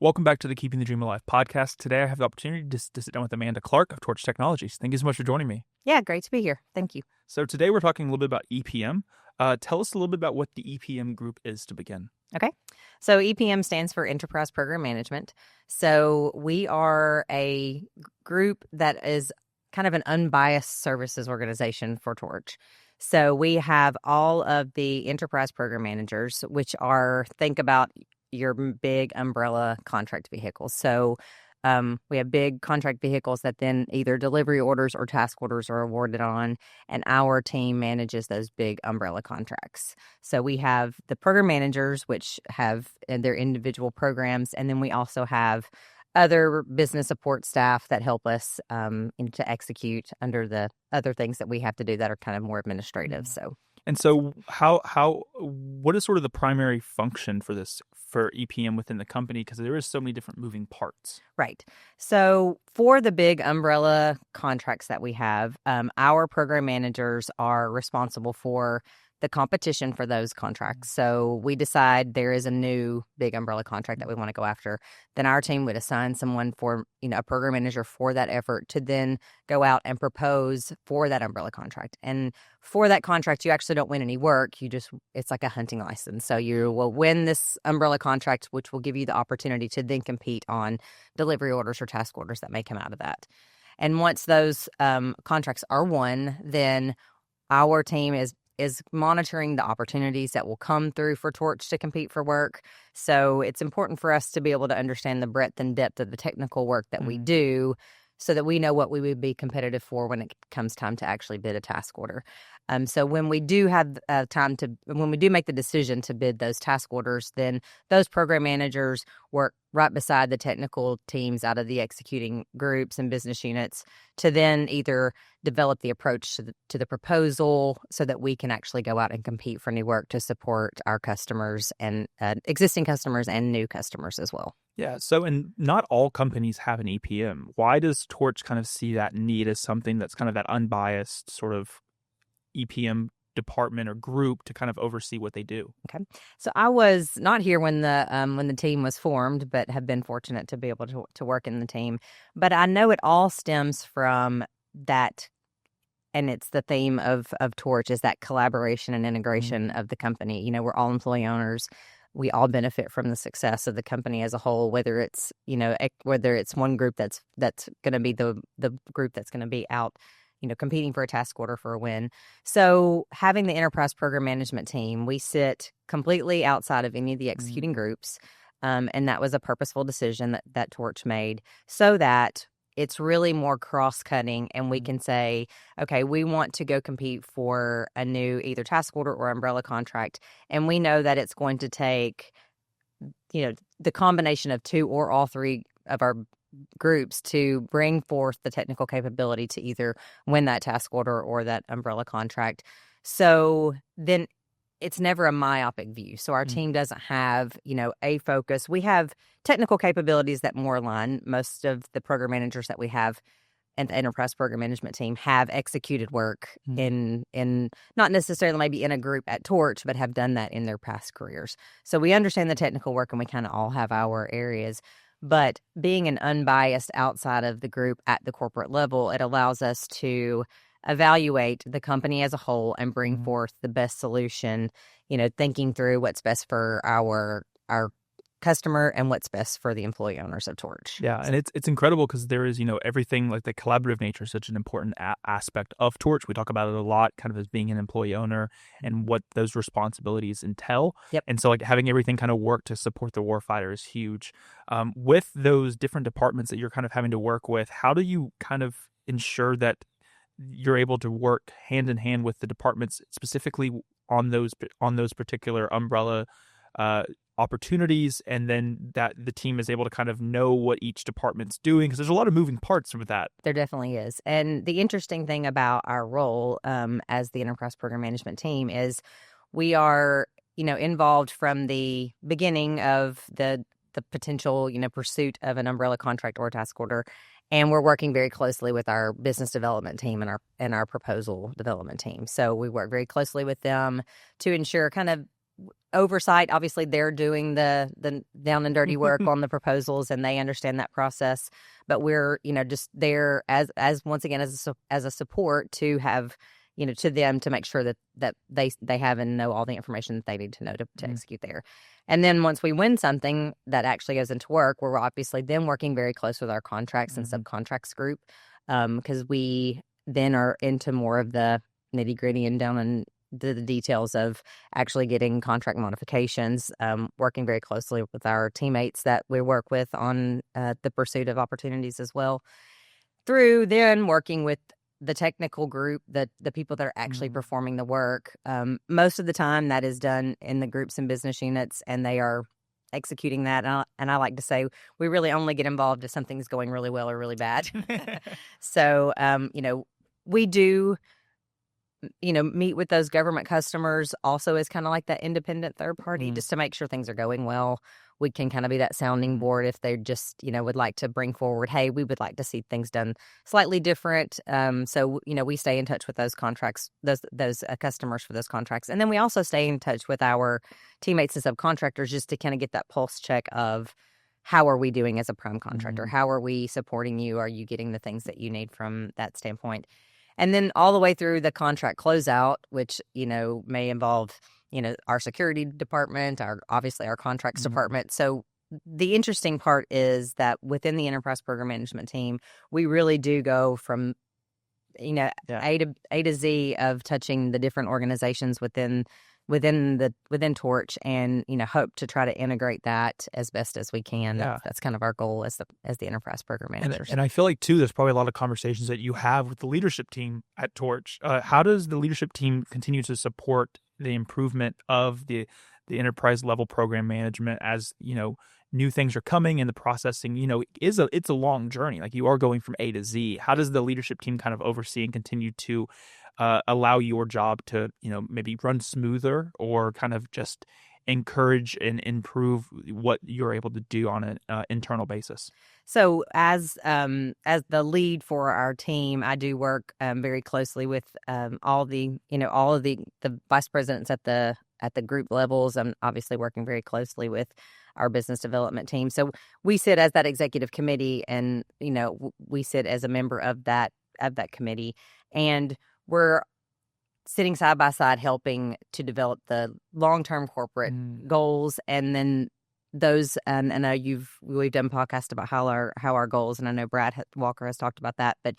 Welcome back to the Keeping the Dream Alive podcast. Today I have the opportunity to sit down with Amanda Clark of Torch Technologies. Thank you so much for joining me. Yeah, great to be here. Thank you. So today we're talking a little bit about EPM. Tell us a little bit about what the EPM group is to begin. Okay. So EPM stands for Enterprise Program Management. So we are a group that is kind of an unbiased services organization for Torch. So we have all of the enterprise program managers, which are, think about your big umbrella contract vehicles. So we have big contract vehicles that then either delivery orders or task orders are awarded on, and our team manages those big umbrella contracts. So we have the program managers, which have their individual programs, and then we also have other business support staff that help us to execute under the other things that we have to do that are kind of more administrative. And so what is sort of the primary function for EPM within the company? Because there is so many different moving parts. Right. So for the big umbrella contracts that we have, our program managers are responsible for the competition for those contracts. So we decide there is a new big umbrella contract that we want to go after. Then our team would assign someone for, a program manager for that effort to then go out and propose for that umbrella contract. And for that contract, you actually don't win any work. It's like a hunting license. So you will win this umbrella contract, which will give you the opportunity to then compete on delivery orders or task orders that may come out of that. And once those contracts are won, then our team is monitoring the opportunities that will come through for Torch to compete for work. So it's important for us to be able to understand the breadth and depth of the technical work that we do so that we know what we would be competitive for when it comes time to actually bid a task order. So when we do have when we do make the decision to bid those task orders, then those program managers work right beside the technical teams out of the executing groups and business units to then either develop the approach to the proposal so that we can actually go out and compete for new work to support our customers and existing customers and new customers as well. Yeah. So, and not all companies have an EPM. Why does Torch kind of see that need as something that's kind of that unbiased sort of EPM department or group to kind of oversee what they do? Okay. So I was not here when the team was formed, but have been fortunate to be able to work in the team. But I know it all stems from that, and it's the theme of Torch, is that collaboration and integration of the company. We're all employee owners. We all benefit from the success of the company as a whole, whether it's one group that's going to be the group that's going to be out competing for a task order for a win. So having the enterprise program management team, we sit completely outside of any of the executing groups. And that was a purposeful decision that Torch made so that it's really more cross-cutting and we can say, okay, we want to go compete for a new either task order or umbrella contract. And we know that it's going to take, the combination of two or all three of our groups to bring forth the technical capability to either win that task order or that umbrella contract. So then it's never a myopic view. So our team doesn't have, a focus. We have technical capabilities that more align. Most of the program managers that we have and the enterprise program management team have executed work in not necessarily maybe in a group at Torch, but have done that in their past careers. So we understand the technical work and we kind of all have our areas. But being an unbiased outside of the group at the corporate level, it allows us to evaluate the company as a whole and bring forth the best solution, thinking through what's best for our customer and what's best for the employee owners of Torch. Yeah, and it's incredible because there is, everything like the collaborative nature is such an important aspect of Torch. We talk about it a lot kind of as being an employee owner and what those responsibilities entail. Yep. And so like having everything kind of work to support the warfighter is huge. With those different departments that you're kind of having to work with, how do you kind of ensure that you're able to work hand in hand with the departments specifically on those particular umbrella opportunities, and then that the team is able to kind of know what each department's doing? Because there's a lot of moving parts with that. There definitely is. And the interesting thing about our role as the enterprise program management team is we are, involved from the beginning of the potential, pursuit of an umbrella contract or a task order. And we're working very closely with our business development team and our proposal development team. So we work very closely with them to ensure kind of oversight. Obviously, they're doing the down and dirty work on the proposals, and they understand that process. But we're, just there as once again as a support to have, to them to make sure that they have and know all the information that they need to know to execute there. And then once we win something that actually goes into work, we're obviously then working very close with our contracts and subcontracts group, because we then are into more of the nitty gritty and down in the details of actually getting contract modifications, working very closely with our teammates that we work with on the pursuit of opportunities as well, through then working with the technical group, the people that are actually performing the work. Most of the time that is done in the groups and business units, and they are executing that. And I like to say we really only get involved if something's going really well or really bad. So, we do meet with those government customers also as kind of like that independent third party, just to make sure things are going well. We can kind of be that sounding board if they just, would like to bring forward, hey, we would like to see things done slightly different. So, we stay in touch with those contracts, those customers for those contracts. And then we also stay in touch with our teammates and subcontractors just to kind of get that pulse check of how are we doing as a prime contractor? How are we supporting you? Are you getting the things that you need from that standpoint? And then all the way through the contract closeout, which, may involve, our security department, obviously our contracts department. So the interesting part is that within the enterprise program management team, we really do go from, A to Z of touching the different organizations within Torch, and hope to try to integrate that as best as we can. That's kind of our goal as the enterprise program managers. And I feel like too, there's probably a lot of conversations that you have with the leadership team at Torch. How does the leadership team continue to support the improvement of the enterprise level program management as new things are coming and the processing? It's a long journey. Like, you are going from A to Z. How does the leadership team kind of oversee and continue to allow your job to, maybe run smoother, or kind of just encourage and improve what you're able to do on an internal basis? So as the lead for our team, I do work very closely with all of the vice presidents at the group levels. I'm obviously working very closely with our business development team. So we sit as that executive committee, and we sit as a member of that committee, and we're sitting side by side helping to develop the long-term corporate goals. And then those, and I know we've done podcasts about how our goals, and I know Brad Walker has talked about that, but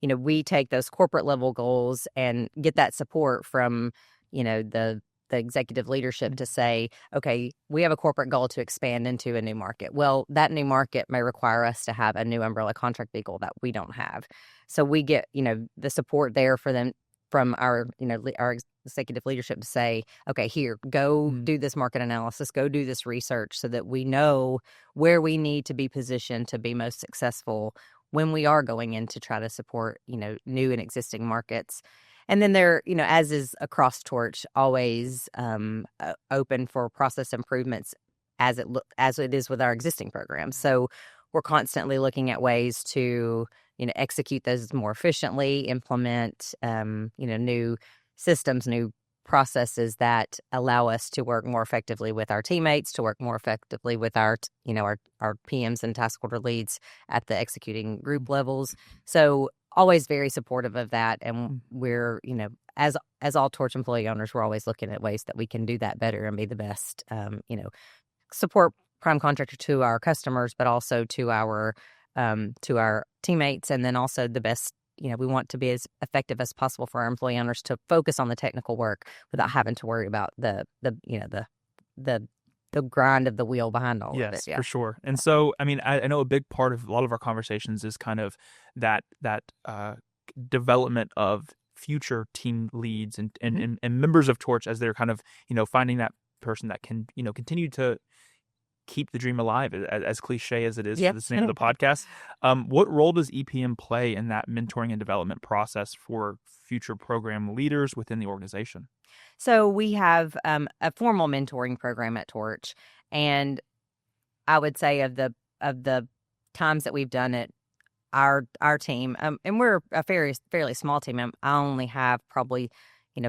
we take those corporate level goals and get that support from the executive leadership to say, okay, we have a corporate goal to expand into a new market. Well, that new market may require us to have a new umbrella contract vehicle that we don't have. So we get, the support there for them from our, our executive leadership to say, okay, here, go do this market analysis, go do this research, so that we know where we need to be positioned to be most successful when we are going in to try to support, new and existing markets. And then they're, as is across Torch, always open for process improvements as it is with our existing programs. So we're constantly looking at ways to, execute those more efficiently, implement, new systems, new processes that allow us to work more effectively with our teammates, to work more effectively with our PMs and task order leads at the executing group levels. So always very supportive of that. And we're, as all Torch employee owners, we're always looking at ways that we can do that better and be the best, support prime contractor to our customers, but also to our teammates. And then also the best, we want to be as effective as possible for our employee owners to focus on the technical work without having to worry about the grind of the wheel behind all of it. Yes, for sure. And so, I mean, I know a big part of a lot of our conversations is kind of that development of future team leads and members of Torch, as they're kind of, finding that person that can, continue to keep the dream alive, as cliche as it is for the name of the podcast. What role does EPM play in that mentoring and development process for future program leaders within the organization? So we have a formal mentoring program at Torch, and I would say of the times that we've done it, our team, and we're a fairly small team. I only have probably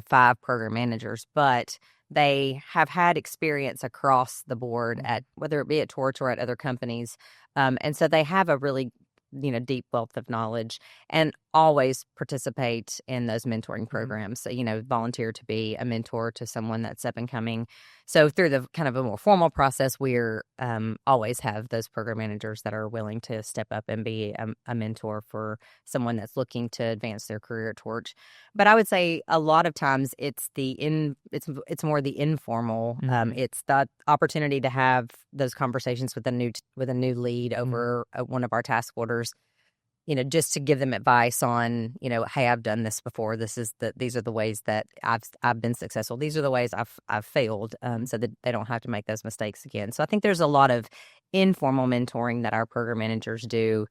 5 program managers, but they have had experience across the board at whether it be at Torch or at other companies. And so they have a really, deep wealth of knowledge and always participate in those mentoring programs. So, volunteer to be a mentor to someone that's up and coming. So through the kind of a more formal process, we're always have those program managers that are willing to step up and be a mentor for someone that's looking to advance their career at Torch. But I would say a lot of times it's it's more the informal. It's the opportunity to have those conversations with a new lead over one of our task orders. Just to give them advice on, hey, I've done this before. These are the ways that I've been successful. These are the ways I've failed, so that they don't have to make those mistakes again. So I think there's a lot of informal mentoring that our program managers do,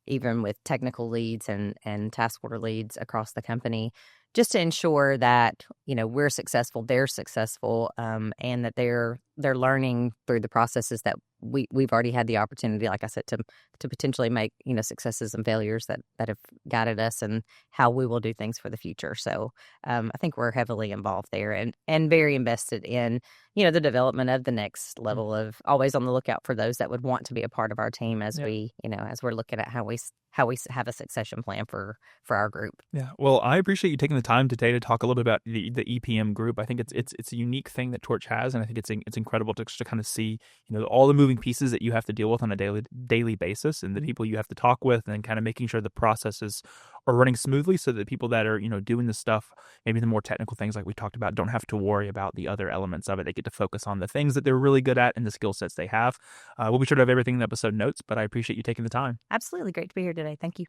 even with technical leads and task order leads across the company, just to ensure that we're successful, they're successful, and that they're learning through the processes that we've already had the opportunity, like I said, to potentially make successes and failures that have guided us and how we will do things for the future. So I think we're heavily involved there and very invested in the development of the next level, of always on the lookout for those that would want to be a part of our team as we as we're looking at how we have a succession plan for our group. Yeah. Well, I appreciate you taking the time today to talk a little bit about the EPM group. I think it's a unique thing that Torch has, and I think it's incredible to kind of see all the moving pieces that you have to deal with on a daily basis, and the people you have to talk with, and kind of making sure the processes are running smoothly, so that people that are doing this stuff, maybe the more technical things like we talked about, don't have to worry about the other elements of it. They get to focus on the things that they're really good at and the skill sets they have. We'll be sure to have everything in the episode notes, but I appreciate you taking the time. Absolutely. Great to be here today. Thank you.